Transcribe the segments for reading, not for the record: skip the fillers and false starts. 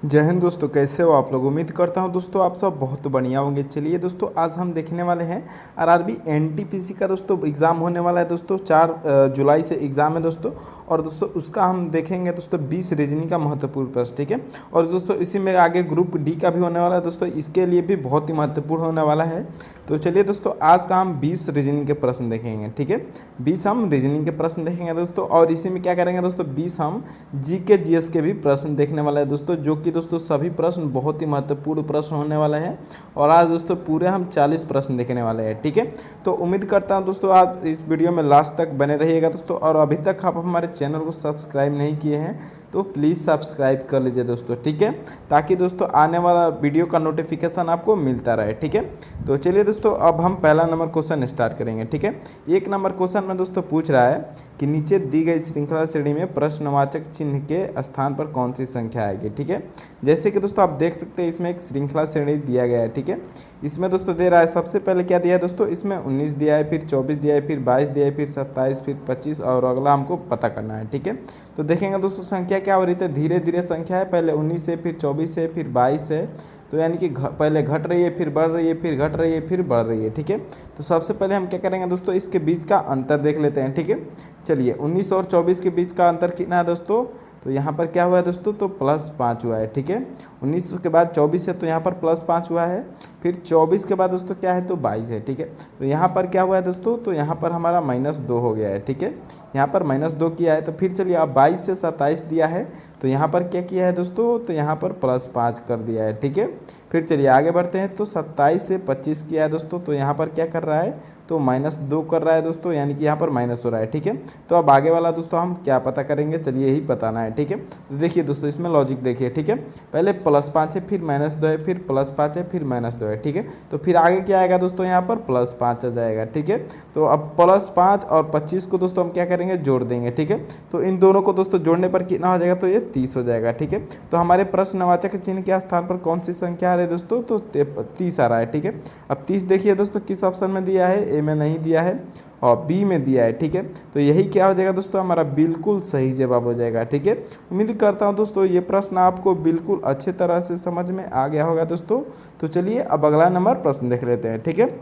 जय हिंद दोस्तों, कैसे हो आप लोग। उम्मीद करता हूं दोस्तों आप सब बहुत बढ़िया होंगे। चलिए दोस्तों, आज हम देखने वाले हैं आरआरबी एनटीपीसी का दोस्तों एग्ज़ाम होने वाला है दोस्तों। 4 जुलाई से एग्ज़ाम है दोस्तों। और दोस्तों उसका हम देखेंगे दोस्तों 20 रीजनिंग का महत्वपूर्ण प्रश्न, ठीक है। और दोस्तों इसी में आगे ग्रुप डी का भी होने वाला है दोस्तों, इसके लिए भी बहुत ही महत्वपूर्ण होने वाला है। तो चलिए दोस्तों, आज का हम 20 रीजनिंग के प्रश्न देखेंगे, ठीक है। 20 हम रीजनिंग के प्रश्न देखेंगे दोस्तों। और इसी में क्या करेंगे दोस्तों, 20 हम जीके जीएस के भी प्रश्न देखने वाला है दोस्तों, जो कि दोस्तों सभी प्रश्न बहुत ही महत्वपूर्ण प्रश्न होने वाले हैं। और आज दोस्तों पूरे हम 40 प्रश्न देखने वाले हैं, ठीक है। तो उम्मीद करता हूं दोस्तों आप इस वीडियो में लास्ट तक बने रहिएगा दोस्तों। और अभी तक आप हमारे चैनल को सब्सक्राइब नहीं किए हैं तो प्लीज़ सब्सक्राइब कर लीजिए दोस्तों, ठीक है, ताकि दोस्तों आने वाला वीडियो का नोटिफिकेशन आपको मिलता रहे, ठीक है। तो चलिए दोस्तों, अब हम पहला नंबर क्वेश्चन स्टार्ट करेंगे, ठीक है। 1 नंबर क्वेश्चन में दोस्तों पूछ रहा है कि नीचे दी गई श्रृंखला श्रेणी में प्रश्नवाचक चिन्ह के स्थान पर कौन सी संख्या आएगी, ठीक है। जैसे कि दोस्तों आप देख सकते हैं इसमें एक श्रृंखला श्रेणी दिया गया है, ठीक है। इसमें दोस्तों दे रहा है, सबसे पहले क्या दिया है दोस्तों, इसमें 19 दिया है, फिर 24 दिया है, फिर 22 दिया है, फिर 27, फिर 25 और अगला हमको पता करना है, ठीक है। तो देखेंगे दोस्तों संख्या क्या हो रही है, धीरे धीरे संख्या है, पहले 19 है, फिर 24 है, फिर 22 है। तो यानी कि पहले घट रही है, फिर बढ़ रही है, फिर घट रही है, फिर बढ़ रही है, ठीक है। तो सबसे पहले हम क्या करेंगे दोस्तों, इसके बीच का अंतर देख लेते हैं, ठीक है। चलिए 19 और 24 के बीच का अंतर कितना है दोस्तों, तो यहाँ पर क्या हुआ है दोस्तों, तो +5 हुआ है, ठीक है। 19 के बाद 24 है तो यहाँ पर +5 हुआ है, फिर 24 के बाद दोस्तों क्या है तो 22 है, ठीक है। तो यहाँ पर क्या हुआ है दोस्तों, तो यहाँ पर हमारा -2 हो गया है, ठीक है। यहाँ पर -2 किया है। तो फिर चलिए अब 22 से 27 दिया है, तो यहाँ पर क्या किया है दोस्तों, तो यहाँ पर +5 कर दिया है, ठीक है। फिर चलिए आगे बढ़ते हैं, तो 27 से 25 किया है दोस्तों, तो यहाँ पर क्या कर रहा है, तो -2 कर रहा है दोस्तों, यानी कि यहाँ पर माइनस हो रहा है, ठीक है। तो अब आगे वाला दोस्तों हम क्या पता करेंगे, चलिए यही बताना है, ठीक है। तो देखिए दोस्तों इसमें लॉजिक देखिए, ठीक है। पहले +5 है, फिर -2 है, फिर +5 है, फिर -2 है, ठीक है। तो फिर आगे क्या आएगा दोस्तों, यहाँ पर +5 आ जाएगा, ठीक है। तो अब +5 और 25 को दोस्तों हम क्या करेंगे, जोड़ देंगे, ठीक है। तो इन दोनों को दोस्तों जोड़ने पर कितना हो जाएगा, तो ये 30 हो जाएगा, ठीक है। तो हमारे प्रश्नवाचक चिन्ह के स्थान पर कौन सी संख्या आ रही है दोस्तों, तो 30 आ रहा है, ठीक है। अब 30 देखिए दोस्तों किस ऑप्शन में दिया है, ए में नहीं दिया है और बी में दिया है, ठीक है। तो यही क्या हो जाएगा दोस्तों, हमारा बिल्कुल सही जवाब हो जाएगा, ठीक है। उम्मीद करता हूं दोस्तों ये प्रश्न आपको बिल्कुल अच्छे तरह से समझ में आ गया होगा दोस्तों। तो चलिए अब अगला नंबर प्रश्न देख लेते हैं, ठीक है।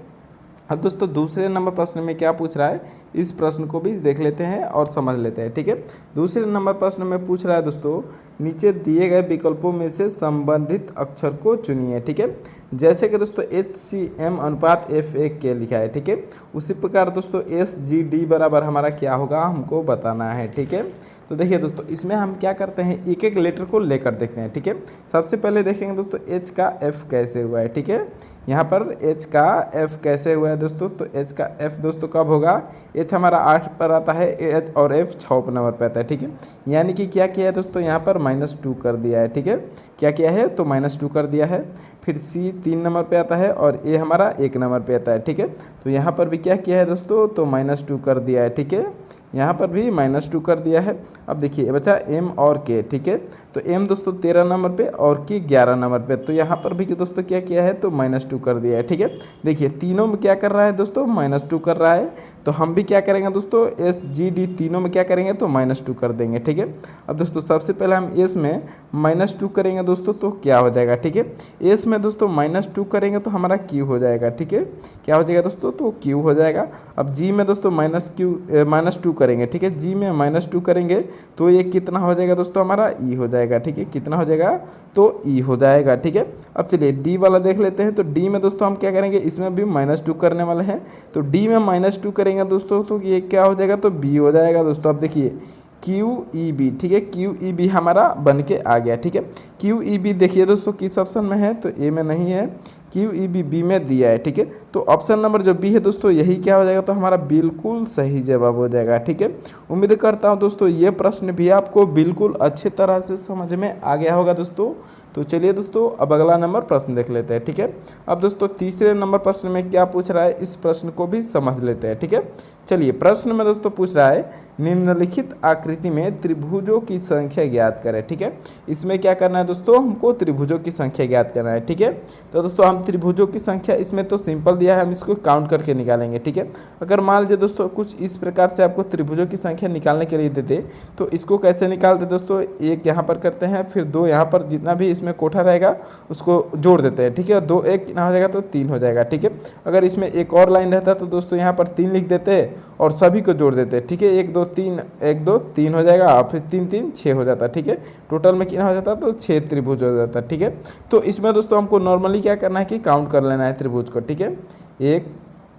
अब दोस्तों दूसरे नंबर प्रश्न में क्या पूछ रहा है, इस प्रश्न को भी देख लेते हैं और समझ लेते हैं, ठीक है। दूसरे नंबर प्रश्न में पूछ रहा है दोस्तों, नीचे दिए गए विकल्पों में से संबंधित अक्षर को चुनिए, ठीक है। जैसे कि दोस्तों HCM अनुपात F1 के लिखा है, ठीक है। उसी प्रकार दोस्तों SGD बराबर हमारा क्या होगा, हमको बताना है, ठीक है। तो देखिए दोस्तों इसमें हम क्या करते हैं, एक एक लेटर को लेकर देखते हैं, ठीक है। सबसे पहले देखेंगे दोस्तों H का F कैसे हुआ है, ठीक है। यहाँ पर H का F कैसे हुआ है दोस्तों, तो H का F दोस्तों कब होगा, H हमारा 8 पर आता है, H और F 6 नंबर पर आता है, ठीक है। यानी कि क्या किया है दोस्तों, यहाँ पर -2 कर दिया है, ठीक है। क्या किया है, तो -2 कर दिया है। फिर C 3 नंबर पे आता है और A हमारा 1 नंबर पे आता है, ठीक है। तो यहाँ पर भी क्या किया है दोस्तों, तो -2 कर दिया है, ठीक है। यहाँ पर भी -2 कर दिया है। अब देखिए बचा M और K, ठीक है। तो M दोस्तों 13 नंबर पे और K 11 नंबर पे, तो यहाँ पर भी दोस्तों क्या किया है, तो -2 कर दिया है, ठीक है। देखिए तीनों में क्या कर रहा है दोस्तों, -2 कर रहा है। तो हम भी क्या करेंगे दोस्तों, SGD तीनों में क्या करेंगे, तो -2 कर देंगे, ठीक है। अब दोस्तों सबसे पहले हम S में -2 करेंगे दोस्तों, तो क्या हो जाएगा, ठीक है। S में दोस्तों -2 करेंगे तो हमारा Q हो जाएगा, ठीक है। क्या हो जाएगा दोस्तों, तो Q हो जाएगा। अब G में दोस्तों -2 करेंगे, ठीक है। G में -2 करेंगे तो ये कितना हो जाएगा दोस्तों, हमारा E हो जाएगा, ठीक है। कितना हो जाएगा, तो E हो जाएगा, ठीक है। अब चलिए D वाला देख लेते हैं। तो D में दोस्तों हम क्या करेंगे, इसमें भी -2 करने वाले हैं। तो D में -2 करेंगे दोस्तों, तो ये क्या हो जाएगा, तो B हो जाएगा दोस्तों। अब देखिए QEB, ठीक है। QEB हमारा बन के आ गया, ठीक है। QEB देखिए दोस्तों किस ऑप्शन में है, तो A में नहीं है, QEB B में दिया है, ठीक है। तो ऑप्शन नंबर जो B है दोस्तों यही क्या हो जाएगा, तो हमारा बिल्कुल सही जवाब हो जाएगा, ठीक है। उम्मीद करता हूँ दोस्तों ये प्रश्न भी आपको बिल्कुल अच्छे तरह से समझ में आ गया होगा दोस्तों। तो चलिए दोस्तों अब अगला नंबर प्रश्न देख लेते हैं, ठीक है। अब दोस्तों तीसरे नंबर प्रश्न में क्या पूछ रहा है, इस प्रश्न को भी समझ लेते हैं, ठीक है। चलिए प्रश्न में दोस्तों पूछ रहा है, निम्नलिखित आकृति में त्रिभुजों की संख्या ज्ञात करें, ठीक है। इसमें क्या करना है दोस्तों, हमको त्रिभुजों की संख्या ज्ञात करना है, ठीक है। तो दोस्तों हम त्रिभुजों की संख्या इसमें तो सिंपल दिया है, हम इसको काउंट करके निकालेंगे, ठीक है। अगर मान लीजिए दोस्तों कुछ इस प्रकार से आपको त्रिभुजों की संख्या निकालने के लिए देते तो इसको कैसे निकालते दोस्तों, एक यहाँ पर करते हैं, फिर दो यहाँ पर, जितना भी इसमें कोठा रहेगा उसको जोड़ देते हैं, ठीक है। दो एक कितना हो जाएगा तो 3 हो जाएगा, ठीक है। अगर इसमें एक और लाइन रहता तो दोस्तों यहाँ पर 3 लिख देते और सभी को जोड़ देते, ठीक है। 1 2 3 1 2 3 हो जाएगा और फिर 3 3 6 हो जाता, ठीक है। टोटल में कितना हो जाता तो 6 त्रिभुज हो जाता, ठीक है। तो इसमें दोस्तों हमको नॉर्मली क्या करना है कि काउंट कर लेना है त्रिभुज को, ठीक है। 1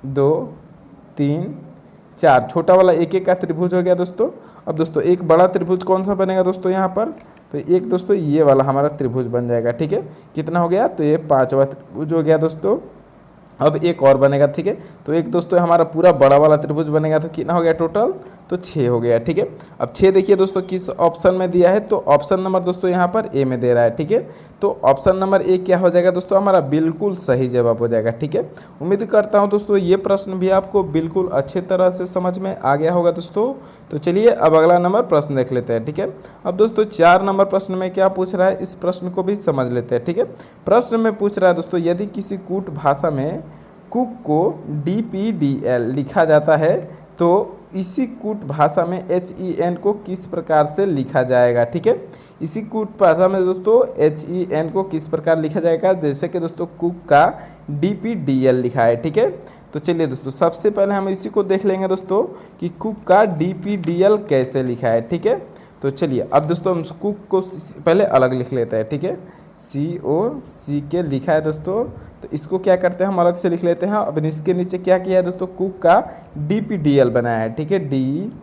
2 3 4, छोटा वाला एक एक का त्रिभुज हो गया दोस्तों। अब दोस्तों एक बड़ा त्रिभुज कौन सा बनेगा दोस्तों यहाँ पर, तो एक दोस्तों ये वाला हमारा त्रिभुज बन जाएगा, ठीक है। कितना हो गया तो ये 5वां त्रिभुज हो गया दोस्तों। अब एक और बनेगा, ठीक है। तो एक दोस्तों हमारा पूरा बड़ा वाला त्रिभुज बनेगा, तो कितना हो गया टोटल तो 6 हो गया, ठीक है। अब 6 देखिए दोस्तों किस ऑप्शन में दिया है, तो ऑप्शन नंबर दोस्तों यहाँ पर ए में दे रहा है, ठीक है। तो ऑप्शन नंबर ए क्या हो जाएगा दोस्तों, हमारा बिल्कुल सही जवाब हो जाएगा, ठीक है। उम्मीद करता हूँ दोस्तों ये प्रश्न भी आपको बिल्कुल अच्छे तरह से समझ में आ गया होगा दोस्तों। तो चलिए अब अगला नंबर प्रश्न देख लेते हैं, ठीक है। अब दोस्तों 4 नंबर प्रश्न में क्या पूछ रहा है, इस प्रश्न को भी समझ लेते हैं, ठीक है। प्रश्न में पूछ रहा है दोस्तों, यदि किसी कूट भाषा में कुक को DPDL लिखा जाता है तो इसी कूट भाषा में HEN को किस प्रकार से लिखा जाएगा, ठीक है। इसी कूट भाषा में दोस्तों HEN को किस प्रकार लिखा जाएगा, जैसे कि दोस्तों कुक का DPDL लिखा है, ठीक है। तो चलिए दोस्तों सबसे पहले हम इसी को देख लेंगे दोस्तों कि कुक का DPDL कैसे लिखा है, ठीक है। तो चलिए अब दोस्तों हम कुक को पहले अलग लिख लेते हैं, ठीक है। COCK लिखा है दोस्तों, तो इसको क्या करते हैं हम अलग से लिख लेते हैं। अब इसके नीचे क्या किया है दोस्तों, कुक का DPDL बनाया है, ठीक है। DPDL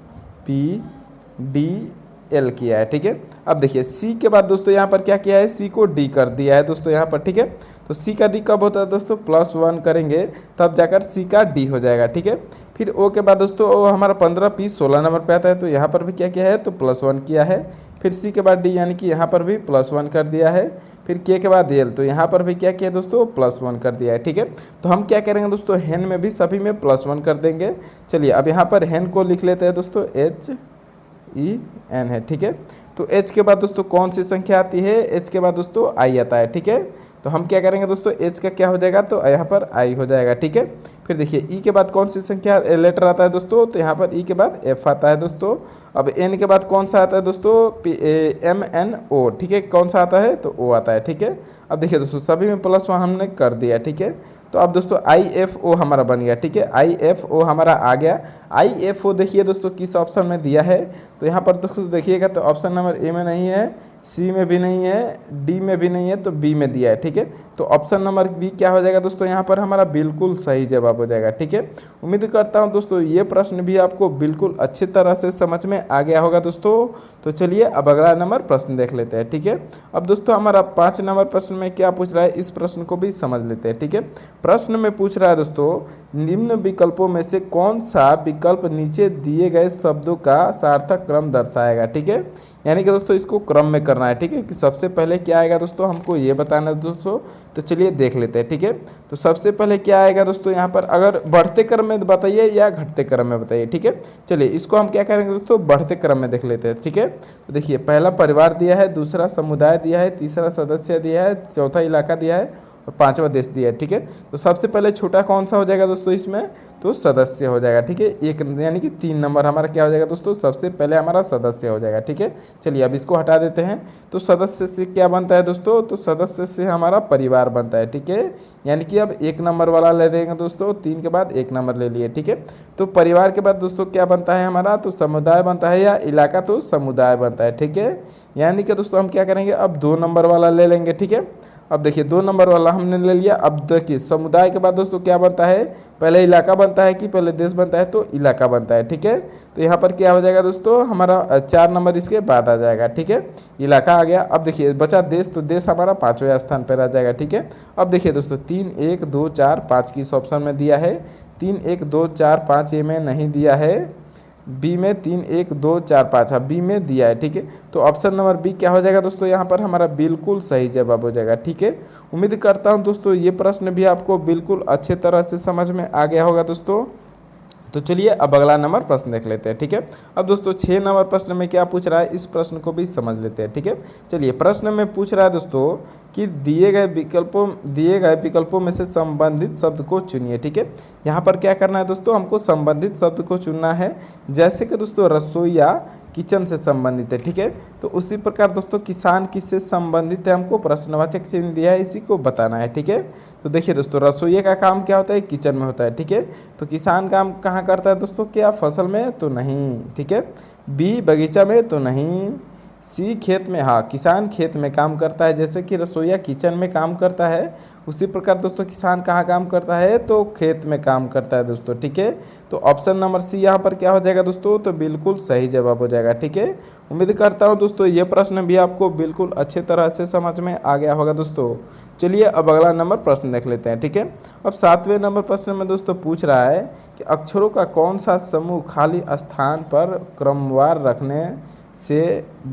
किया है, ठीक है। अब देखिए C के बाद दोस्तों यहाँ पर क्या किया है, C को D कर दिया है दोस्तों यहाँ पर, ठीक है। तो C का D कब होता है दोस्तों, +1 करेंगे तब जाकर C का D हो जाएगा, ठीक है। फिर O के बाद दोस्तों O हमारा 15 P 16 नंबर पे आता है, तो यहाँ पर भी क्या किया है तो +1 किया है। फिर C के बाद D यानी कि यहाँ पर भी +1 कर दिया है। फिर K के बाद L, तो यहाँ पर भी क्या किया दोस्तों +1 कर दिया है, ठीक है। तो हम क्या करेंगे दोस्तों, हेन में भी सभी में +1 कर देंगे। चलिए अब यहाँ पर हेन को लिख लेते हैं दोस्तों, HEN है, ठीक है। तो H के बाद दोस्तों कौन सी संख्या आती है, H के बाद दोस्तों I आता है, ठीक है। तो हम क्या करेंगे दोस्तों, H का क्या हो जाएगा तो यहाँ पर I हो जाएगा, ठीक है। फिर देखिए E के बाद कौन सी संख्या लेटर आता है दोस्तों, तो यहाँ पर E के बाद F आता है दोस्तों। अब N के बाद कौन सा आता है दोस्तों, MNO, ठीक है। कौन सा आता है तो O आता है, ठीक है। अब देखिए दोस्तों सभी में +1 हमने कर दिया, ठीक है। तो अब दोस्तों IFO हमारा बन गया, ठीक है। IFO हमारा आ गया। IFO देखिए दोस्तों किस ऑप्शन में दिया है, तो यहाँ पर दोस्तों देखिएगा तो ऑप्शन नंबर ए में नहीं है, सी में भी नहीं है, डी में भी नहीं है, तो बी में दिया है, ठीक है। तो ऑप्शन नंबर बी क्या हो जाएगा दोस्तों, यहाँ पर हमारा बिल्कुल सही जवाब हो जाएगा, ठीक है। उम्मीद करता हूँ दोस्तों ये प्रश्न भी आपको बिल्कुल अच्छी तरह से समझ में आ गया होगा दोस्तों। तो चलिए अब अगला नंबर प्रश्न देख लेते हैं, ठीक है। अब दोस्तों हमारा 5 नंबर प्रश्न में क्या पूछ रहा है, इस प्रश्न को भी समझ लेते हैं, ठीक है। प्रश्न में पूछ रहा है दोस्तों, निम्न विकल्पों में से कौन सा विकल्प नीचे दिए गए शब्दों का सार्थक क्रम दर्शाएगा, ठीक है। यानी कि दोस्तों इसको क्रम में करना है, ठीक है, कि सबसे पहले क्या आएगा दोस्तों हमको ये बताना है दोस्तों। तो चलिए देख लेते हैं, ठीक है। तो सबसे पहले क्या आएगा दोस्तों यहाँ पर, अगर बढ़ते क्रम में बताइए या घटते क्रम में बताइए, ठीक है। चलिए इसको हम क्या करेंगे दोस्तों, बढ़ते क्रम में देख लेते हैं, ठीक है। तो देखिए पहला परिवार दिया है, दूसरा समुदाय दिया है, तीसरा सदस्य दिया है, चौथा इलाका दिया है और 5वां देश दिया है, ठीक है। तो सबसे पहले छोटा कौन सा हो जाएगा दोस्तों इसमें, तो सदस्य हो जाएगा, ठीक है। एक यानी कि 3 नंबर हमारा क्या हो जाएगा दोस्तों, सबसे पहले हमारा सदस्य हो जाएगा, ठीक है। चलिए अब इसको हटा देते हैं। तो सदस्य से क्या बनता है दोस्तों, तो सदस्य से हमारा परिवार बनता है, ठीक है। यानी कि अब 1 नंबर वाला ले देंगे दोस्तों, 3 के बाद 1 नंबर ले लिए, ठीक है। तो परिवार के बाद दोस्तों क्या बनता है हमारा, तो समुदाय बनता है, या इलाका तो समुदाय बनता है, ठीक है। यानी कि दोस्तों हम क्या करेंगे, अब 2 नंबर वाला ले लेंगे, ठीक है। अब देखिए 2 नंबर वाला हमने ले लिया। अब देखिए समुदाय के बाद दोस्तों क्या बनता है, पहले इलाका बनता है कि पहले देश बनता है, तो इलाका बनता है, ठीक है। तो यहाँ पर क्या हो जाएगा दोस्तों, हमारा 4 नंबर इसके बाद आ जाएगा, ठीक है। इलाका आ गया। अब देखिए बचा देश, तो देश हमारा 5वें स्थान पर आ जाएगा, ठीक है। अब देखिए दोस्तों 3 1 2 4 5 किस ऑप्शन में दिया है, 3 1 2 4 5 ए में नहीं दिया है, बी में 3 1 2 4 5 बी में दिया है, ठीक है। तो ऑप्शन नंबर बी क्या हो जाएगा दोस्तों, यहाँ पर हमारा बिल्कुल सही जवाब हो जाएगा, ठीक है। उम्मीद करता हूँ दोस्तों ये प्रश्न भी आपको बिल्कुल अच्छे तरह से समझ में आ गया होगा दोस्तों। तो चलिए अब अगला नंबर प्रश्न देख लेते हैं। ठीक है, अब दोस्तों 6 नंबर प्रश्न में क्या पूछ रहा है, इस प्रश्न को भी समझ लेते हैं। ठीक है, चलिए प्रश्न में पूछ रहा है दोस्तों कि दिए गए विकल्पों में से संबंधित शब्द को चुनिए। ठीक है, यहाँ पर क्या करना है दोस्तों, हमको संबंधित शब्द को चुनना है। जैसे कि दोस्तों रसोईया किचन से संबंधित है। ठीक है, तो उसी प्रकार दोस्तों किसान किससे संबंधित है, हमको प्रश्नवाचक चिन्ह दिया है, इसी को बताना है। ठीक है, तो देखिए दोस्तों रसोइये का काम क्या होता है, किचन में होता है। ठीक है, तो किसान काम कहाँ करता है दोस्तों, क्या फसल में, तो नहीं। ठीक है, बी बगीचा में, तो नहीं। सी खेत में, हाँ किसान खेत में काम करता है, जैसे कि रसोइया किचन में काम करता है, उसी प्रकार दोस्तों किसान कहाँ काम करता है, तो खेत में काम करता है दोस्तों। ठीक है, तो ऑप्शन नंबर सी यहाँ पर क्या हो जाएगा दोस्तों, तो बिल्कुल सही जवाब हो जाएगा। ठीक है, उम्मीद करता हूँ दोस्तों ये प्रश्न भी आपको बिल्कुल अच्छे तरह से समझ में आ गया होगा दोस्तों। चलिए अब अगला नंबर प्रश्न देख लेते हैं। ठीक है, अब 7वें नंबर प्रश्न में दोस्तों पूछ रहा है कि अक्षरों का कौन सा समूह खाली स्थान पर क्रमवार रखने से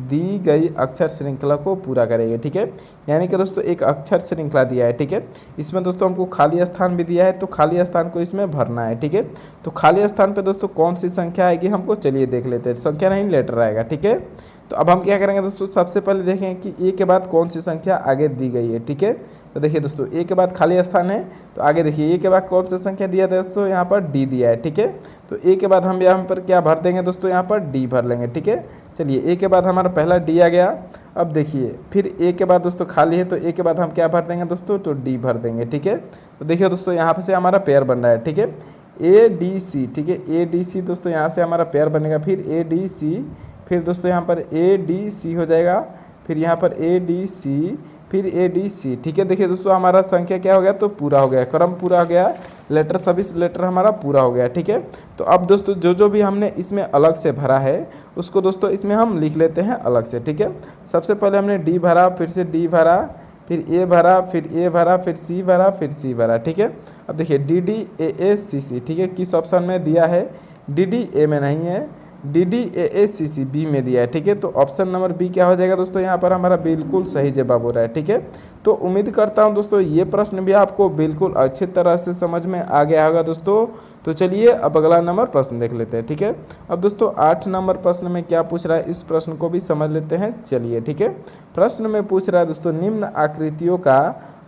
दी गई अक्षर श्रृंखला को पूरा करेंगे। ठीक है, यानी कि दोस्तों एक अक्षर श्रृंखला दिया है। ठीक है, इसमें दोस्तों हमको खाली स्थान भी दिया है, तो खाली स्थान को इसमें भरना है। ठीक है, तो खाली स्थान पे दोस्तों कौन सी संख्या आएगी हमको चलिए देख लेते हैं, संख्या नहीं लेटर आएगा। ठीक है, तो अब हम क्या करेंगे दोस्तों, सबसे पहले देखें कि ए के बाद कौन सी संख्या आगे दी गई है। ठीक है, तो देखिए दोस्तों ए के बाद खाली स्थान है, तो आगे देखिए ए के बाद कौन सी संख्या दिया है दोस्तों, यहाँ पर डी दिया है। ठीक है, तो ए के बाद हम यहाँ पर क्या भर देंगे दोस्तों, यहाँ पर डी भर लेंगे। ठीक है, चलिए ए के बाद हमारा पहला डी आ गया। अब देखिए फिर ए के बाद दोस्तों खाली है, तो ए के बाद हम क्या भर देंगे दोस्तों, तो डी भर देंगे। ठीक है, तो देखिए दोस्तों यहाँ पर से हमारा पेयर बन रहा है। ठीक है, ए डी सी। ठीक है, ए डी सी दोस्तों यहाँ से हमारा पेयर बनेगा, फिर ए डी सी, फिर दोस्तों यहाँ पर ए डी सी हो जाएगा, फिर यहाँ पर ए डी सी, फिर ए डी सी। ठीक है, देखिए दोस्तों हमारा संख्या क्या हो गया, तो पूरा हो गया, क्रम पूरा हो गया, लेटर सभी लेटर हमारा पूरा हो गया। ठीक है, तो अब दोस्तों जो जो भी हमने इसमें अलग से भरा है उसको दोस्तों इसमें हम लिख लेते हैं अलग से। ठीक है, सबसे पहले हमने डी भरा, फिर से डी भरा, फिर ए भरा, फिर ए भरा, फिर सी भरा, फिर सी भरा। ठीक है, अब देखिए D D A A C सी। ठीक है, किस ऑप्शन में दिया है, डी डी ए में नहीं है, D D A A C C B में दिया है। ठीक है, तो ऑप्शन नंबर बी क्या हो जाएगा दोस्तों, यहाँ पर हमारा बिल्कुल सही जवाब हो रहा है। ठीक है, तो उम्मीद करता हूँ दोस्तों ये प्रश्न भी आपको बिल्कुल अच्छी तरह से समझ में आ गया होगा दोस्तों। तो चलिए अब अगला नंबर प्रश्न देख लेते हैं। ठीक है, अब दोस्तों 8 नंबर प्रश्न में क्या पूछ रहा है, इस प्रश्न को भी समझ लेते हैं। चलिए ठीक है, प्रश्न में पूछ रहा है दोस्तों निम्न आकृतियों का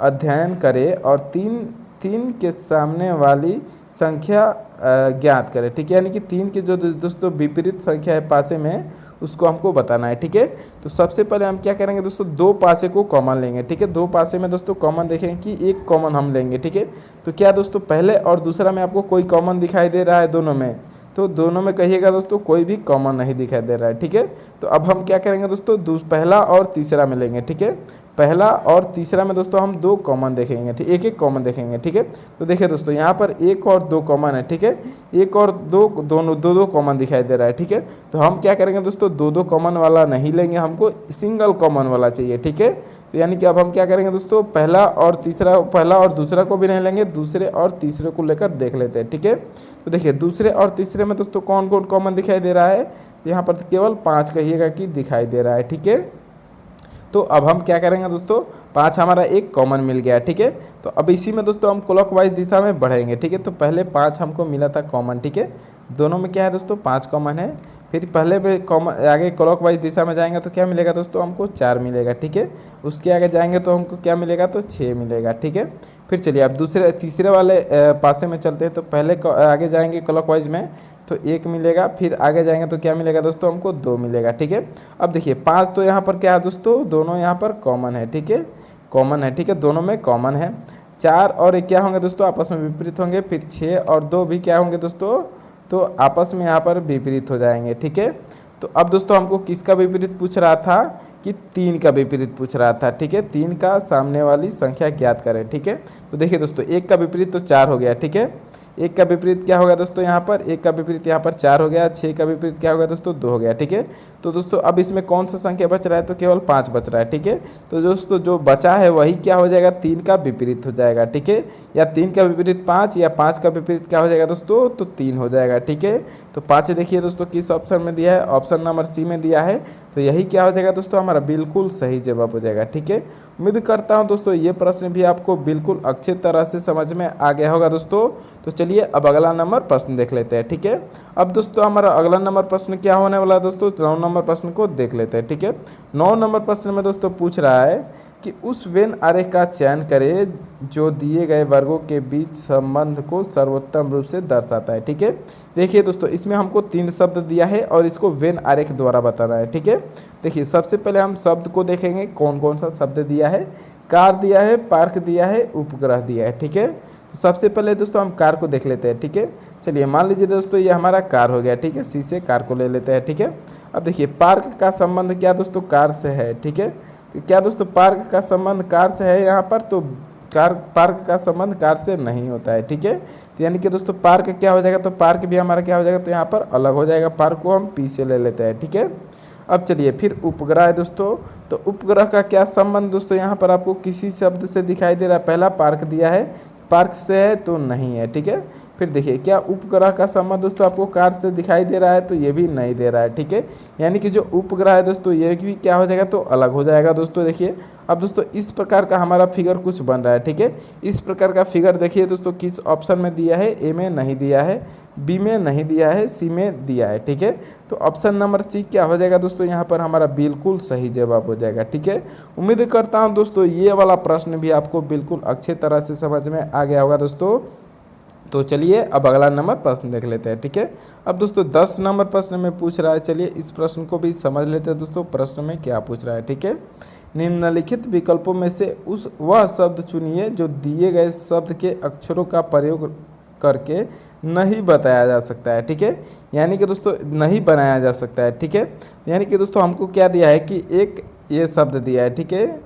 अध्ययन करें और तीन के सामने वाली संख्या ज्ञात करें। ठीक है, यानी कि 3 के जो दोस्तों विपरीत संख्या है पासे में उसको हमको बताना है। ठीक है, तो सबसे पहले हम क्या करेंगे दोस्तों, 2 पासे को कॉमन लेंगे। ठीक है, 2 पासे में दोस्तों कॉमन देखेंगे कि एक कॉमन हम लेंगे। ठीक है, तो क्या दोस्तों पहले और दूसरा में आपको कोई कॉमन दिखाई दे रहा है दोनों में, तो दोनों में कहिएगा दोस्तों कोई भी कॉमन नहीं दिखाई दे रहा है। ठीक है, तो अब हम क्या करेंगे दोस्तों, पहला और तीसरा में लेंगे। ठीक है, पहला और तीसरा में दोस्तों हम 2 कॉमन देखेंगे। ठीक, एक कॉमन देखेंगे। ठीक है, तो देखिए दोस्तों यहाँ पर 1 और 2 कॉमन है। ठीक है, 1 और 2 दोनों 2 कॉमन दिखाई दे रहा है। ठीक है, तो हम क्या करेंगे दोस्तों, 2 कॉमन वाला नहीं लेंगे, हमको सिंगल कॉमन वाला चाहिए। ठीक है, तो यानी कि अब हम क्या करेंगे दोस्तों, पहला और दूसरा को भी नहीं लेंगे, दूसरे और तीसरे को लेकर देख लेते हैं। ठीक है, तो देखिए दूसरे और तीसरे में दोस्तों कौन कौन कॉमन दिखाई दे रहा है, यहाँ पर केवल 5 कहिएगा कि दिखाई दे रहा है। ठीक है, तो अब हम क्या करेंगे दोस्तों, 5 हमारा एक कॉमन मिल गया। ठीक है, तो अब इसी में दोस्तों हम क्लॉकवाइज दिशा में बढ़ेंगे। ठीक है, तो पहले 5 हमको मिला था कॉमन। ठीक है, दोनों में क्या है दोस्तों 5 कॉमन है, फिर पहले में कॉमन आगे क्लॉकवाइज दिशा में जाएंगे तो क्या मिलेगा दोस्तों, हमको 4 मिलेगा। ठीक है, उसके आगे जाएंगे तो हमको क्या मिलेगा, तो 6 मिलेगा। ठीक है, फिर चलिए अब तीसरे वाले पासे में चलते हैं, तो पहले आगे जाएंगे क्लॉकवाइज में तो 1 मिलेगा, फिर आगे जाएंगे तो क्या मिलेगा दोस्तों, हमको 2 मिलेगा। ठीक है, अब देखिए 5 तो यहाँ पर क्या है दोस्तों, दोनों यहाँ पर कॉमन है। ठीक है, कॉमन है। ठीक है, दोनों में कॉमन है। 4 और 1 क्या होंगे दोस्तों, आपस में विपरीत होंगे, फिर 6 और 2 भी क्या होंगे दोस्तों, तो आपस में यहाँ पर विपरीत हो जाएंगे। ठीक है, तो अब दोस्तों हमको किसका विपरीत पूछ रहा था, कि 3 का विपरीत पूछ रहा था। ठीक है, 3 का सामने वाली संख्या ज्ञात करें। ठीक है, तो देखिए दोस्तों 1 का विपरीत तो 4 हो गया। ठीक है, 1 का विपरीत क्या होगा दोस्तों, यहाँ पर 1 का विपरीत यहाँ पर 4 हो गया, 6 का विपरीत क्या होगा दोस्तों, 2 हो गया। ठीक है, तो दोस्तों अब इसमें कौन सा संख्या बच रहा है, तो केवल 5 बच रहा है। ठीक है, तो दोस्तों जो बचा है वही क्या हो जाएगा, 3 का विपरीत हो जाएगा। ठीक है, या 3 का विपरीत 5 या 5 का विपरीत क्या हो जाएगा दोस्तों, तो 3 हो जाएगा। ठीक है, तो 5 देखिए दोस्तों किस ऑप्शन में दिया है, ऑप्शन नंबर सी में दिया है, तो यही क्या हो जाएगा दोस्तों हमारा बिल्कुल सही जवाब हो जाएगा। ठीक है, उम्मीद करता हूँ दोस्तों ये प्रश्न भी आपको बिल्कुल अच्छे तरह से समझ में आ गया होगा दोस्तों। तो चलिए अब अगला नंबर प्रश्न देख लेते हैं। ठीक है, अब दोस्तों हमारा अगला नंबर प्रश्न क्या होने वाला है दोस्तों, 9 नंबर प्रश्न को देख लेते हैं। ठीक है, 9 नंबर प्रश्न में दोस्तों पूछ रहा है कि उस वेन आरेख का चयन करें जो दिए गए वर्गों के बीच संबंध को सर्वोत्तम रूप से दर्शाता है। ठीक है, देखिए दोस्तों इसमें हमको 3 शब्द दिया है और इसको वेन आरेख द्वारा बताना है। ठीक है, देखिए सबसे पहले हम शब्द को देखेंगे, कौन कौन सा शब्द दिया है। कार दिया है, पार्क दिया है, उपग्रह दिया है। ठीक है, तो सबसे पहले दोस्तों हम कार को देख लेते हैं। ठीक है, चलिए मान लीजिए दोस्तों ये हमारा कार हो गया। ठीक है, सी से कार को ले लेते हैं। ठीक है, अब देखिए पार्क का संबंध क्या दोस्तों, कार से है। ठीक है, तो क्या दोस्तों पार्क का संबंध कार से है यहाँ पर, तो पार्क का संबंध कार से नहीं होता है। ठीक है, तो यानी कि दोस्तों पार्क क्या हो जाएगा, तो पार्क भी हमारा क्या हो जाएगा, तो यहाँ पर अलग हो जाएगा, पार्क को हम पी से ले लेते हैं। ठीक है, अब चलिए फिर उपग्रह है दोस्तों, तो उपग्रह का क्या संबंध दोस्तों, यहाँ पर आपको किसी शब्द से दिखाई दे रहा है। पहला पार्क दिया है, पार्क से है तो नहीं है। ठीक है, फिर देखिए क्या उपग्रह का संबंध दोस्तों आपको कार से दिखाई दे रहा है, तो ये भी नहीं दे रहा है। ठीक है, यानी कि जो उपग्रह है दोस्तों ये भी क्या हो जाएगा, तो अलग हो जाएगा दोस्तों। देखिए अब दोस्तों इस प्रकार का हमारा फिगर कुछ बन रहा है। ठीक है, इस प्रकार का फिगर देखिए दोस्तों किस ऑप्शन में दिया है, ए में नहीं दिया है, बी में नहीं दिया है, सी में दिया है। ठीक है, तो ऑप्शन नंबर सी क्या हो जाएगा दोस्तों, यहाँ पर हमारा बिल्कुल सही जवाब हो जाएगा। ठीक है, उम्मीद करता हूँ दोस्तों ये वाला प्रश्न भी आपको बिल्कुल अच्छे तरह से समझ में आ गया होगा दोस्तों। तो चलिए अब अगला नंबर प्रश्न देख लेते हैं। ठीक है, अब दोस्तों 10 नंबर प्रश्न में पूछ रहा है, चलिए इस प्रश्न को भी समझ लेते हैं दोस्तों, प्रश्न में क्या पूछ रहा है। ठीक है, निम्नलिखित विकल्पों में से वह शब्द चुनिए जो दिए गए शब्द के अक्षरों का प्रयोग करके नहीं बताया जा सकता है। ठीक है, यानी कि दोस्तों नहीं बनाया जा सकता है। ठीक है, यानी कि दोस्तों हमको क्या दिया है कि एक ये शब्द दिया है। ठीक है,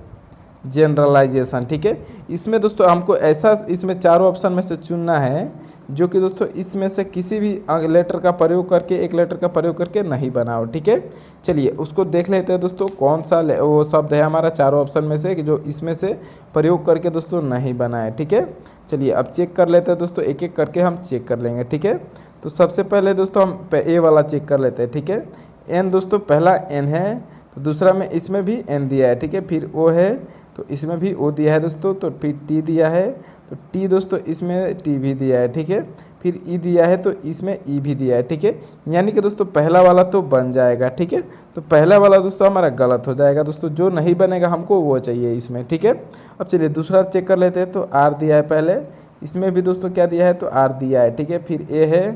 जनरलाइजेशन। ठीक है, इसमें दोस्तों हमको ऐसा इसमें चारों ऑप्शन में से चुनना है जो कि दोस्तों इसमें से किसी भी लेटर का प्रयोग करके, एक लेटर का प्रयोग करके नहीं बनाओ। ठीक है, चलिए उसको देख लेते हैं दोस्तों, कौन सा वो शब्द है हमारा चारों ऑप्शन में से जो इसमें से प्रयोग करके दोस्तों नहीं बनाए। ठीक है, चलिए अब चेक कर लेते हैं दोस्तों, एक एक करके हम चेक कर लेंगे। ठीक है, तो सबसे पहले दोस्तों हम ए वाला चेक कर लेते हैं। ठीक है, एन दोस्तों पहला एन है, तो दूसरा में इसमें भी एन दिया है। ठीक है, फिर ओ है तो इसमें भी ओ दिया है दोस्तों, तो फिर टी दिया है, तो टी दोस्तों इसमें टी भी दिया है। ठीक है, फिर ई दिया है तो इसमें ई भी दिया है। ठीक है, यानी कि दोस्तों पहला वाला तो बन जाएगा। ठीक है, तो पहला वाला दोस्तों हमारा गलत हो जाएगा दोस्तों, जो नहीं बनेगा हमको वो चाहिए इसमें। ठीक है, अब चलिए दूसरा चेक कर लेते हैं, तो आर दिया है पहले, इसमें भी दोस्तों क्या दिया है, तो आर दिया है। ठीक है, फिर ए है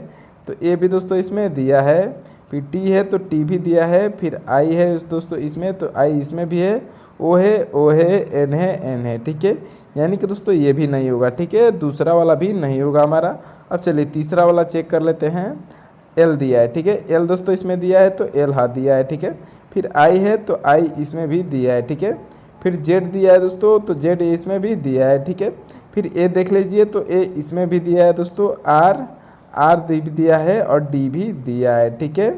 तो ए भी दोस्तों इसमें दिया है, फिर टी है तो टी भी दिया है, फिर आई है दोस्तों इसमें तो आई इसमें भी है, ओ है, एन है। ठीक है, यानी कि दोस्तों ये भी नहीं होगा। ठीक है, दूसरा वाला भी नहीं होगा हमारा। अब चलिए तीसरा वाला चेक कर लेते हैं, एल दिया है। ठीक है, एल दोस्तों इसमें दिया है तो एल हाथ दिया है। ठीक है, फिर आई है तो आई इसमें भी दिया है। ठीक है, फिर जेड दिया है दोस्तों, तो जेड इसमें भी दिया है। ठीक है, फिर ए देख लीजिए तो ए इसमें भी दिया है दोस्तों, आर भी दिया है और डी भी दिया है। ठीक है,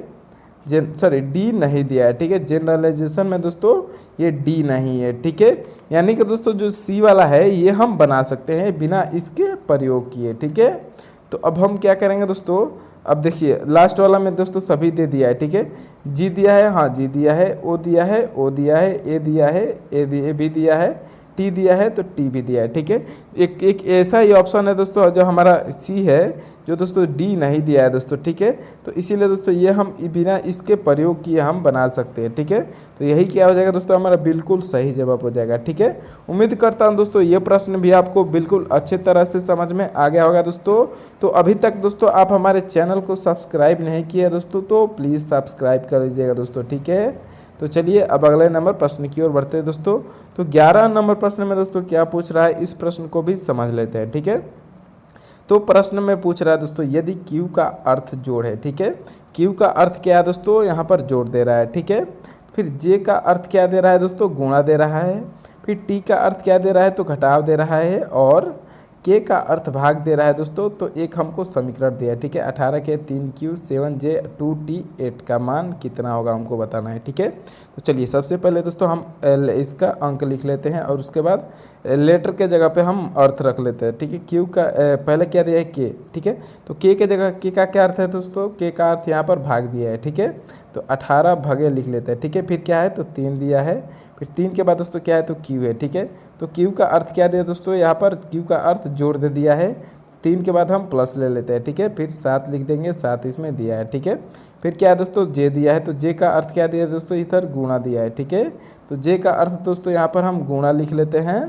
डी नहीं दिया है। ठीक है, जनरलाइजेशन में दोस्तों ये डी नहीं है। ठीक है, यानी कि दोस्तों जो सी वाला है ये हम बना सकते हैं बिना इसके प्रयोग किए। ठीक है, तो अब हम क्या करेंगे दोस्तों, अब देखिए लास्ट वाला में दोस्तों सभी दे दिया है। ठीक है, जी दिया है, हाँ जी दिया है, ओ दिया है, ओ दिया है, ए दिया है, ए भी दिया है, टी दिया है तो टी भी दिया है। ठीक है, एक ऐसा ही ऑप्शन है दोस्तों जो हमारा सी है जो दोस्तों डी नहीं दिया है दोस्तों। ठीक है, तो इसीलिए दोस्तों ये हम बिना इसके प्रयोग किए हम बना सकते हैं। ठीक है, तो यही क्या हो जाएगा दोस्तों, हमारा बिल्कुल सही जवाब हो जाएगा। ठीक है, उम्मीद करता हूँ दोस्तों ये प्रश्न भी आपको बिल्कुल अच्छे तरह से समझ में आ गया होगा दोस्तों। तो अभी तक दोस्तों आप हमारे चैनल को सब्सक्राइब नहीं किया दोस्तों, तो प्लीज़ सब्सक्राइब कर लीजिएगा दोस्तों। ठीक है, तो चलिए अब अगले नंबर प्रश्न की ओर बढ़ते हैं दोस्तों। तो 11 नंबर प्रश्न में दोस्तों क्या पूछ रहा है, इस प्रश्न को भी समझ लेते हैं। ठीक है, तो प्रश्न में पूछ रहा है दोस्तों, यदि Q का अर्थ जोड़ है। ठीक है, Q का अर्थ क्या है दोस्तों, यहाँ पर जोड़ दे रहा है। ठीक है, फिर J का अर्थ क्या दे रहा है दोस्तों, गुणा दे रहा है। फिर T का अर्थ क्या दे रहा है, तो घटाव दे रहा है। और के का अर्थ भाग दे रहा है दोस्तों, तो एक हमको समीकरण दिया है, ठीक है। 18 के 3Q 7J 2T 8 का मान कितना होगा हमको बताना है, ठीक है। तो चलिए सबसे पहले दोस्तों हम इसका अंक लिख लेते हैं और उसके बाद लेटर के जगह पे हम अर्थ रख लेते हैं, ठीक है। क्यू का पहले क्या दिया है के, ठीक है। तो के जगह के का क्या अर्थ है दोस्तों, के का अर्थ यहाँ पर भाग दिया है, ठीक है। तो 18 भागे लिख लेते हैं, ठीक है। फिर क्या है तो 3 दिया है, फिर 3 के बाद दोस्तों क्या है तो क्यू है, ठीक है। तो क्यू का अर्थ क्या दिया दोस्तों, यहाँ पर क्यू का अर्थ जोड़ दे दिया है। 3 के बाद हम प्लस ले लेते हैं, ठीक है। फिर 7 लिख देंगे, 7 इसमें दिया है, ठीक है। फिर क्या है दोस्तों जे दिया है, तो जे का अर्थ क्या दिया है दोस्तों, इधर गुणा दिया है, ठीक है। तो जे का अर्थ दोस्तों यहाँ पर हम गुणा लिख लेते हैं।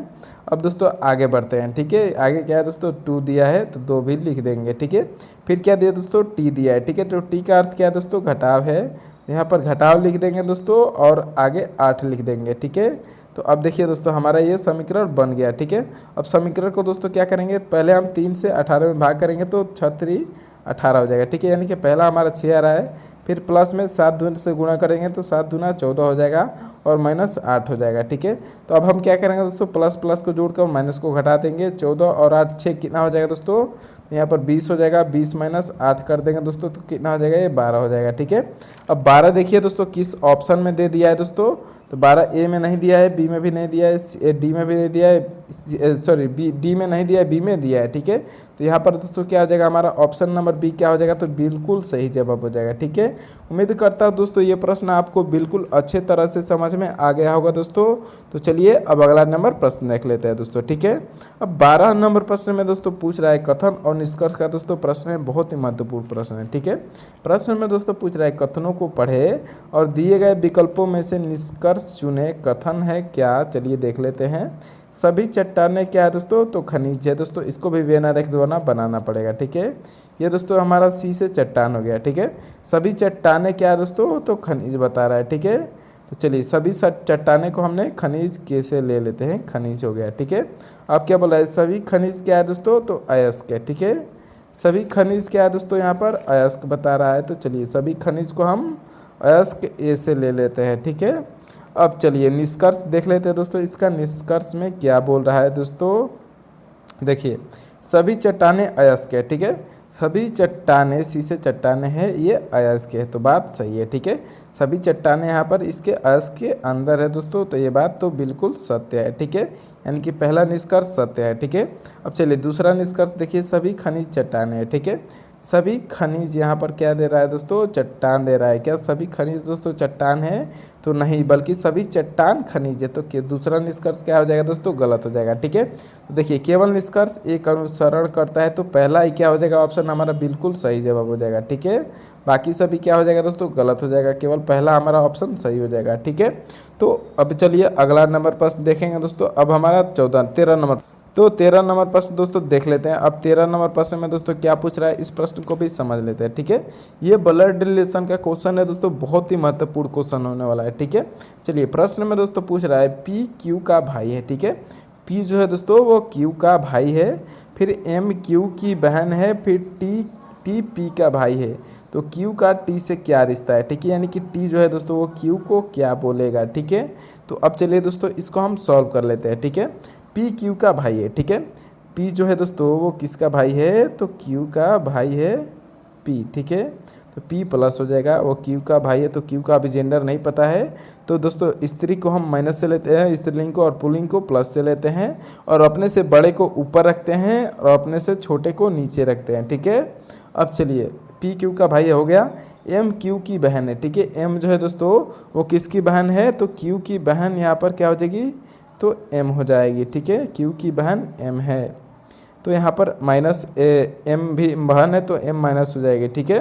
अब दोस्तों आगे बढ़ते हैं, ठीक है। आगे क्या है दोस्तों 2 दिया है तो 2 भी लिख देंगे, ठीक है। फिर क्या दिया दोस्तों टी दिया है, ठीक है। तो टी का अर्थ क्या है दोस्तों घटाव है, यहाँ पर घटाव लिख देंगे दोस्तों और आगे 8 लिख देंगे, ठीक है। तो अब देखिए दोस्तों हमारा ये समीकरण बन गया, ठीक है। अब समीकरण को दोस्तों क्या करेंगे, पहले हम 3 से 18 में भाग करेंगे तो 6×3 18 हो जाएगा, ठीक है। यानी कि पहला हमारा 6 आ रहा है, फिर प्लस में 7 दूनी से गुणा करेंगे तो 7 दूना 14 हो जाएगा और माइनस 8 हो जाएगा, ठीक है। तो अब हम क्या करेंगे दोस्तों, प्लस प्लस को जोड़कर माइनस को घटा देंगे। 14 और 8 6 कितना हो जाएगा दोस्तों, यहाँ पर 20 हो जाएगा। 20 माइनस 8 कर देंगे दोस्तों तो कितना हो जाएगा, ये 12 हो जाएगा, ठीक है। अब 12 देखिए दोस्तों किस ऑप्शन में दे दिया है दोस्तों, तो 12 ए में नहीं दिया है, बी में भी नहीं दिया है, डी में भी नहीं दिया है, सॉरी डी में नहीं दिया है, बी में दिया है, ठीक है। तो यहाँ पर दोस्तों क्या हो जाएगा, हमारा ऑप्शन नंबर बी क्या हो जाएगा, तो बिल्कुल सही जवाब हो जाएगा, ठीक है। उम्मीद करता हूँ दोस्तों ये प्रश्न आपको बिल्कुल अच्छे तरह से समझ में आ गया होगा दोस्तों। तो चलिए अब अगला नंबर प्रश्न देख लेते हैं दोस्तों, ठीक है। अब 12 नंबर प्रश्न में दोस्तों पूछ रहा है कथन और निष्कर्ष का दोस्तों प्रश्न है, बहुत ही महत्वपूर्ण प्रश्न है, ठीक है। प्रश्न में दोस्तों पूछ रहा है कथनों को पढ़े और दिए गए विकल्पों में से निष्कर्ष चुने, कथन है क्या, चलिए देख लेते हैं। सभी चट्टानें क्या है दोस्तों, तो खनिज है दोस्तों, इसको भी वे रेख द्वारा बनाना पड़ेगा, ठीक है। ये दोस्तों हमारा सी से चट्टान हो गया, ठीक है। सभी चट्टानें क्या है दोस्तों, तो खनिज बता रहा है, ठीक है। तो चलिए सभी चट्टानें को हमने खनिज के से ले लेते हैं, खनिज हो गया, ठीक है। अब क्या बोला है, सभी खनिज क्या है दोस्तों, तो अयस्क है, ठीक है। सभी खनिज क्या है दोस्तों, यहाँ पर अयस्क बता रहा है, तो चलिए सभी खनिज को हम अयस्क ए से ले लेते हैं, ठीक है। अब चलिए निष्कर्ष देख लेते हैं दोस्तों, इसका निष्कर्ष में क्या बोल रहा है दोस्तों, देखिए सभी चट्टानें अयस्क है, ठीक है। सभी चट्टानें सी से चट्टानें हैं, ये अयस्क है, तो बात सही है, ठीक है। सभी चट्टानें यहाँ पर इसके अयस्क के अंदर है दोस्तों, तो ये बात तो बिल्कुल सत्य है, ठीक है। यानी कि पहला निष्कर्ष सत्य है, ठीक है। अब चलिए दूसरा निष्कर्ष देखिए, सभी खनिज चट्टानें हैं, ठीक है। सभी खनिज यहाँ पर क्या दे रहा है दोस्तों, चट्टान दे रहा है, क्या सभी खनिज दोस्तों चट्टान है, तो नहीं, बल्कि सभी चट्टान खनिज है। तो दूसरा निष्कर्ष क्या हो जाएगा दोस्तों, गलत हो जाएगा, ठीक है। तो देखिए केवल निष्कर्ष एक अनुसरण करता है, तो पहला ही क्या हो जाएगा, ऑप्शन हमारा बिल्कुल सही जवाब हो जाएगा, ठीक है। बाकी सभी क्या हो जाएगा दोस्तों, गलत हो जाएगा, केवल पहला हमारा ऑप्शन सही हो जाएगा, ठीक है। तो अब चलिए अगला नंबर प्रश्न देखेंगे दोस्तों। अब हमारा 13 नंबर, तो 13 नंबर प्रश्न दोस्तों देख लेते हैं। अब 13 नंबर प्रश्न में दोस्तों क्या पूछ रहा है, इस प्रश्न को भी समझ लेते हैं, ठीक है। ये ब्लड रिलेशन का क्वेश्चन है दोस्तों, बहुत ही महत्वपूर्ण क्वेश्चन होने वाला है, ठीक है। चलिए प्रश्न में दोस्तों पूछ रहा है पी क्यू का भाई है, ठीक है। पी जो है दोस्तों वो क्यू का भाई है, फिर एम क्यू की बहन है, फिर टी पी का भाई है। तो क्यू का टी से क्या रिश्ता है, ठीक है। यानी कि टी जो है दोस्तों वो क्यू को क्या बोलेगा, ठीक है। तो अब चलिए दोस्तों इसको हम सॉल्व कर लेते हैं, ठीक है। पी क्यू का भाई है, ठीक है। पी जो है दोस्तों वो किसका भाई है, तो क्यू का भाई है पी, ठीक है। तो पी प्लस हो जाएगा, वो क्यू का भाई है, तो क्यू का अभी जेंडर नहीं पता है, तो दोस्तों स्त्री को हम माइनस से लेते हैं, स्त्रीलिंग को, और पुल्लिंग को प्लस से लेते हैं, और अपने से बड़े को ऊपर रखते हैं और अपने से छोटे को नीचे रखते हैं, ठीक है। अब चलिए पी क्यू का भाई हो गया, एम क्यू की बहन है, ठीक है। एम जो है दोस्तों वो किसकी बहन है, तो क्यू की बहन यहाँ पर क्या हो जाएगी, तो एम हो जाएगी, ठीक है। क्यू की बहन एम है, तो यहाँ पर माइनस एम भी बहन है तो एम माइनस हो जाएगी, ठीक है।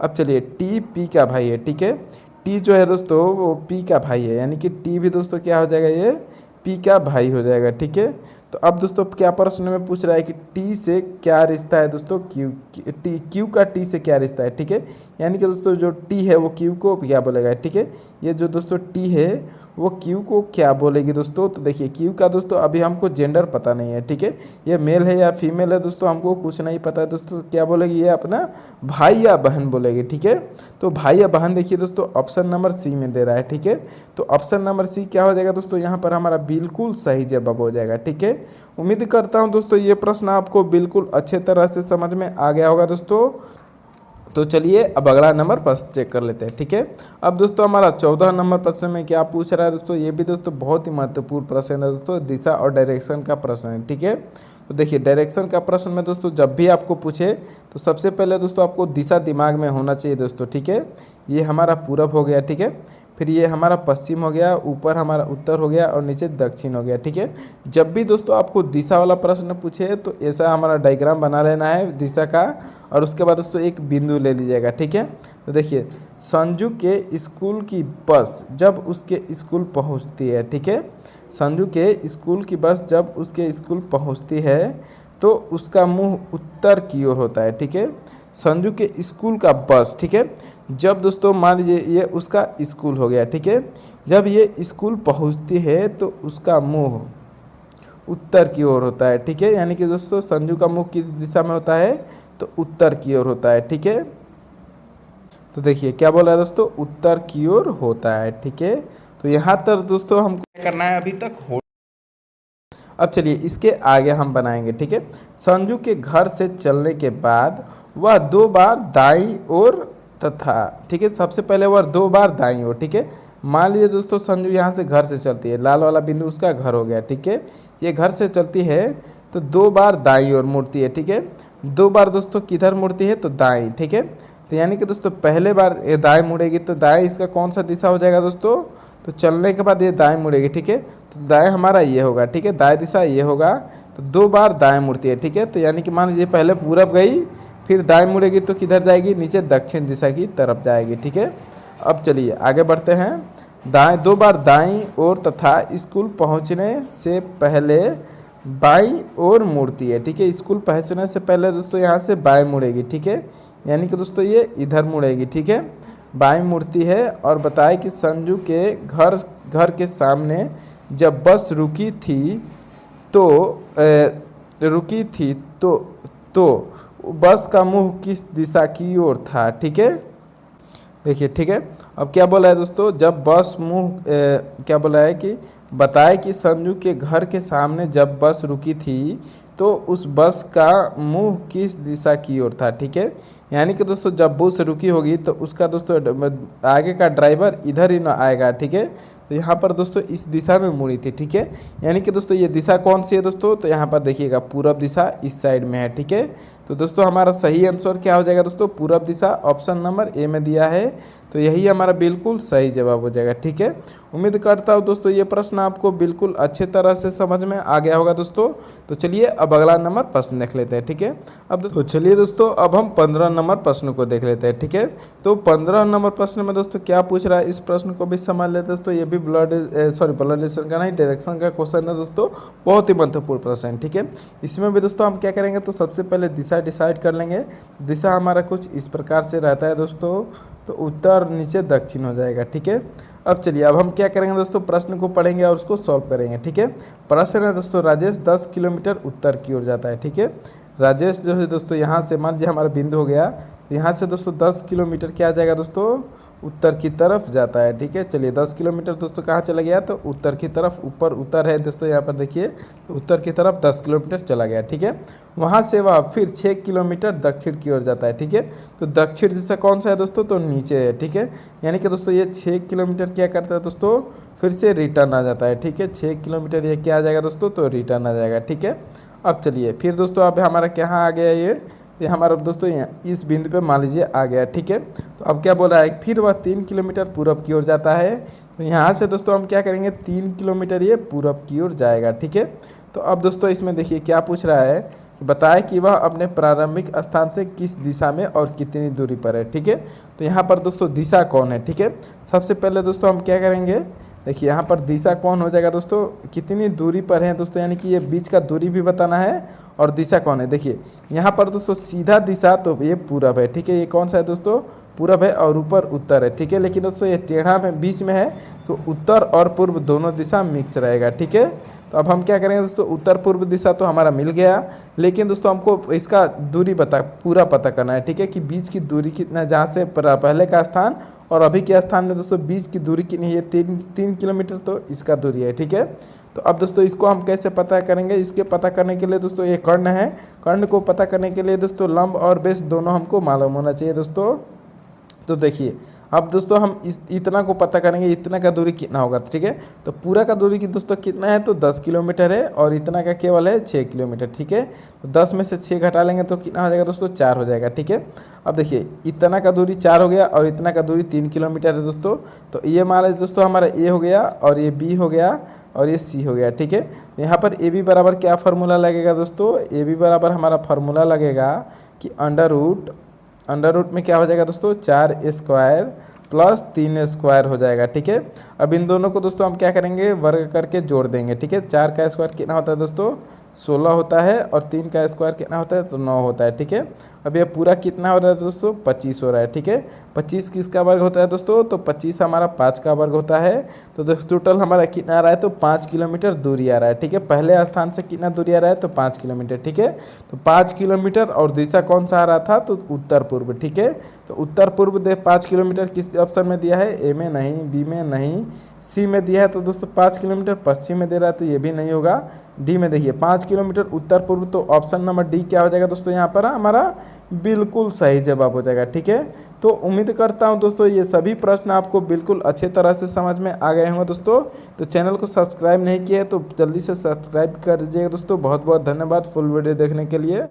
अब चलिए टी पी का भाई है, ठीक है। टी जो है दोस्तों वो पी का भाई है, यानी कि टी भी दोस्तों क्या हो जाएगा, ये पी का भाई हो जाएगा, ठीक है। तो अब दोस्तों क्या प्रश्न में पूछ रहा है कि टी से क्या रिश्ता है दोस्तों, क्यू का टी से क्या रिश्ता है, ठीक है। यानी कि दोस्तों जो टी है वो क्यू को क्या बोलेगा, ठीक है। ये जो दोस्तों टी है वो क्यू को क्या बोलेगी दोस्तों। तो देखिए क्यू का दोस्तों अभी हमको जेंडर पता नहीं है, ठीक है, ये मेल है या फीमेल है दोस्तों, हमको कुछ नहीं पता है दोस्तों। क्या बोलेगी, ये अपना भाई या बहन बोलेगी, ठीक है। तो भाई या बहन देखिए दोस्तों ऑप्शन नंबर सी में दे रहा है, ठीक है। तो ऑप्शन नंबर सी क्या हो जाएगा दोस्तों, यहाँ पर हमारा बिल्कुल सही जवाब हो जाएगा, ठीक है। उम्मीद करता हूँ दोस्तों ये प्रश्न आपको बिल्कुल अच्छे तरह से समझ में आ गया होगा दोस्तों। तो चलिए अब अगला नंबर प्रश्न चेक कर लेते हैं, ठीक है। अब दोस्तों हमारा 14 नंबर प्रश्न में क्या पूछ रहा है दोस्तों, ये भी दोस्तों बहुत ही महत्वपूर्ण प्रश्न है दोस्तों, दिशा और डायरेक्शन का प्रश्न है, ठीक है। तो देखिए डायरेक्शन का प्रश्न में दोस्तों जब भी आपको पूछे तो सबसे पहले दोस्तों आपको दिशा दिमाग में होना चाहिए दोस्तों, ठीक है। ये हमारा पूरब हो गया, ठीक है, फिर ये हमारा पश्चिम हो गया, ऊपर हमारा उत्तर हो गया और नीचे दक्षिण हो गया, ठीक है। जब भी दोस्तों आपको दिशा वाला प्रश्न पूछे तो ऐसा हमारा डायग्राम बना लेना है दिशा का, और उसके बाद दोस्तों एक बिंदु ले लीजिएगा, ठीक है। तो देखिए संजू के स्कूल की बस जब उसके स्कूल पहुंचती है, ठीक है, संजू के स्कूल की बस जब उसके स्कूल पहुंचती है तो उसका मुंह उत्तर की ओर होता है, ठीक है। संजू के स्कूल का बस, ठीक है, जब दोस्तों मान लीजिए ये उसका स्कूल हो गया, ठीक है, जब ये स्कूल पहुंचती है तो उसका मुंह उत्तर की ओर होता है, ठीक है। यानी कि दोस्तों संजू का मुंह किस दिशा में होता है, तो उत्तर की ओर होता है, ठीक है। तो देखिए क्या बोला है दोस्तों, उत्तर की ओर होता है, ठीक है। तो यहाँ तक दोस्तों हमको क्या करना है, अभी तक हो। अब चलिए इसके आगे हम बनाएंगे, ठीक है। संजू के घर से चलने के बाद वह 2 बार दाईं ओर तथा, ठीक है, सबसे पहले वह 2 बार दाईं ओर, ठीक है। मान लीजिए दोस्तों संजू यहाँ से घर से चलती है, लाल वाला बिंदु उसका घर हो गया, ठीक है। ये घर से चलती है तो 2 बार दाईं ओर मुड़ती है, ठीक है। 2 बार दोस्तों किधर मुड़ती है, तो दाईं, ठीक है। तो यानी कि दोस्तों पहले बार ये दाएं मुड़ेगी तो दाएं इसका कौन सा दिशा हो जाएगा दोस्तों, तो चलने के बाद ये दाएं मुड़ेगी, ठीक है। तो दाएं हमारा ये होगा, ठीक है, दाएं दिशा ये होगा, तो 2 बार दाएं मुड़ती है, ठीक है। तो यानी कि मान लीजिए पहले पूरब गई, फिर दाएं मुड़ेगी तो किधर जाएगी, नीचे दक्षिण दिशा की तरफ जाएगी, ठीक है। अब चलिए आगे बढ़ते हैं। दाएं 2 बार दाईं ओर तथा स्कूल पहुंचने से पहले बाईं ओर मुड़ती है, ठीक है। स्कूल पहुंचने से पहले दोस्तों यहाँ से बाएं मुड़ेगी, ठीक है, यानी कि दोस्तों ये इधर मुड़ेगी, ठीक है, बाईं मुड़ती है। और बताए कि संजू के घर के सामने जब बस रुकी थी तो बस का मुंह किस दिशा की ओर था, ठीक है। देखिए ठीक है, अब क्या बोला है दोस्तों, जब बस क्या बोला है कि बताए कि संजू के घर के सामने जब बस रुकी थी तो उस बस का मुंह किस दिशा की ओर था, ठीक है। यानी कि दोस्तों जब बस रुकी होगी तो उसका दोस्तों आगे का ड्राइवर इधर ही ना आएगा, ठीक है। तो यहाँ पर दोस्तों इस दिशा में मुड़ी थी, ठीक है। यानी कि दोस्तों ये दिशा कौन सी है दोस्तों, तो यहाँ पर देखिएगा पूरब दिशा इस साइड में है, ठीक है। तो दोस्तों हमारा सही आंसर क्या हो जाएगा दोस्तों, पूरब दिशा, ऑप्शन नंबर ए में दिया है, तो यही हमारा बिल्कुल सही जवाब हो जाएगा, ठीक है। उम्मीद करता हूँ दोस्तों ये प्रश्न आपको बिल्कुल अच्छे तरह से समझ में आ गया होगा दोस्तों। तो चलिए अब अगला नंबर प्रश्न देख लेते हैं, ठीक है। अब तो चलिए दोस्तों अब हम 15 नंबर प्रश्न को देख लेते हैं, ठीक है। तो 15 नंबर प्रश्न में दोस्तों क्या पूछ रहा है, इस प्रश्न को भी समझ लेते हैं दोस्तों। ये भी ब्लड रिलेशन का नहीं, डायरेक्शन का क्वेश्चन है दोस्तों, बहुत ही महत्वपूर्ण प्रश्न है, ठीक है। इसमें भी दोस्तों हम क्या करेंगे, तो सबसे पहले दिशा डिसाइड कर लेंगे। दिशा हमारा कुछ इस प्रकार से रहता है दोस्तों, तो उत्तर नीचे दक्षिण हो जाएगा, ठीक है। अब चलिए अब हम क्या करेंगे दोस्तों, प्रश्न को पढ़ेंगे और उसको सॉल्व करेंगे, ठीक है। प्रश्न है दोस्तों, राजेश 10 किलोमीटर उत्तर की ओर जाता है, ठीक है। राजेश जो है दोस्तों यहाँ से मान लीजिए हमारा बिंदु हो गया, तो यहाँ से दोस्तों 10 किलोमीटर क्या आ जाएगा दोस्तों, उत्तर की तरफ जाता है, ठीक है। चलिए 10 किलोमीटर दोस्तों कहाँ चला गया, तो उत्तर की तरफ, ऊपर उत्तर है दोस्तों यहाँ पर देखिए, तो उत्तर की तरफ 10 किलोमीटर चला गया, ठीक है। वहाँ से वह फिर 6 किलोमीटर दक्षिण की ओर जाता है, ठीक है। तो दक्षिण दिशा कौन सा है दोस्तों, तो नीचे है, ठीक है। यानी कि दोस्तों ये 6 किलोमीटर क्या करता है दोस्तों, फिर से रिटर्न आ जाता है, ठीक है। 6 किलोमीटर ये क्या आ जाएगा दोस्तों, तो रिटर्न आ जाएगा, ठीक है। अब चलिए फिर दोस्तों अब हमारा कहाँ आ गया, ये हमारा दोस्तों यहाँ इस बिंदु पे मान लीजिए आ गया, ठीक है। तो अब क्या बोला है, फिर वह 3 किलोमीटर पूरब की ओर जाता है, तो यहाँ से दोस्तों हम क्या करेंगे, 3 किलोमीटर ये पूरब की ओर जाएगा, ठीक है। तो अब दोस्तों इसमें देखिए क्या पूछ रहा है, बताए कि वह अपने प्रारंभिक स्थान से किस दिशा में और कितनी दूरी पर है, ठीक है। तो यहाँ पर दोस्तों दिशा कौन है, ठीक है। सबसे पहले दोस्तों हम क्या करेंगे, देखिए यहाँ पर दिशा कौन हो जाएगा दोस्तों, कितनी दूरी पर है दोस्तों, यानी कि ये बीच का दूरी भी बताना है और दिशा कौन है। देखिए यहाँ पर दोस्तों सीधा दिशा तो ये पूरब है, ठीक है। ये कौन सा है दोस्तों, पूरब है और ऊपर उत्तर है, ठीक है। लेकिन दोस्तों ये टेढ़ा में बीच में है, तो उत्तर और पूर्व दोनों दिशा मिक्स रहेगा, ठीक है। तो अब हम क्या करेंगे दोस्तों, उत्तर पूर्व दिशा तो हमारा मिल गया, लेकिन दोस्तों हमको इसका दूरी पूरा पता करना है, ठीक है, कि बीच की दूरी कितना है, जहाँ से पहले का स्थान और अभी के स्थान में दोस्तों बीच की दूरी कितनी है, 3 किलोमीटर, तो इसका दूरी है, ठीक है। तो अब दोस्तों इसको हम कैसे पता करेंगे, इसके पता करने के लिए दोस्तों ये कर्ण है, कर्ण को पता करने के लिए दोस्तों लंब और बेस दोनों हमको मालूम होना चाहिए दोस्तों। तो देखिए अब दोस्तों हम इतना को पता करेंगे, इतना का दूरी कितना होगा, ठीक है। तो पूरा का दूरी की दोस्तों कितना है, तो 10 किलोमीटर है, और इतना का केवल है 6 किलोमीटर, ठीक है। तो 10 में से 6 घटा लेंगे तो कितना हो जाएगा दोस्तों, 4 हो जाएगा, ठीक है। अब देखिए इतना का दूरी 4 हो गया और इतना का दूरी 3 किलोमीटर है दोस्तों। तो ये मान लीजिए दोस्तों हमारा ए हो गया और ये बी हो गया और ये सी हो गया, ठीक है। यहाँ पर ए बी बराबर क्या फार्मूला लगेगा दोस्तों, ए बी बराबर हमारा फार्मूला लगेगा कि अंडर रूट में क्या हो जाएगा दोस्तों, 4 स्क्वायर प्लस 3 स्क्वायर हो जाएगा, ठीक है। अब इन दोनों को दोस्तों हम क्या करेंगे, वर्ग करके जोड़ देंगे, ठीक है। 4 का स्क्वायर कितना होता है दोस्तों, 16 होता है, और 3 का स्क्वायर कितना होता है, तो 9 होता है, ठीक है। अब ये पूरा कितना हो रहा है दोस्तों, 25 हो रहा है, ठीक है। 25 किसका वर्ग होता है दोस्तों, तो 25 हमारा 5 का वर्ग होता है। तो दोस्तों टोटल हमारा कितना आ रहा है, तो 5 किलोमीटर दूरी आ रहा है, ठीक है। पहले स्थान से कितना दूरी आ रहा है, तो 5 किलोमीटर, ठीक है। तो 5 किलोमीटर और दिशा कौन सा आ रहा था, तो उत्तर पूर्व, ठीक है। तो उत्तर पूर्व 5 किलोमीटर किस ऑप्शन में दिया है, ए में नहीं, बी में नहीं, सी में दिया है तो दोस्तों 5 किलोमीटर पश्चिम में दे रहा है, तो ये भी नहीं होगा। डी में देखिए 5 किलोमीटर उत्तर पूर्व, तो ऑप्शन नंबर डी क्या हो जाएगा दोस्तों, यहाँ पर हमारा बिल्कुल सही जवाब हो जाएगा, ठीक है। तो उम्मीद करता हूँ दोस्तों ये सभी प्रश्न आपको बिल्कुल अच्छे तरह से समझ में आ गए होंगे दोस्तों। तो चैनल को सब्सक्राइब नहीं किया है तो जल्दी से सब्सक्राइब कर दीजिएगा दोस्तों। बहुत बहुत धन्यवाद फुल वीडियो देखने के लिए।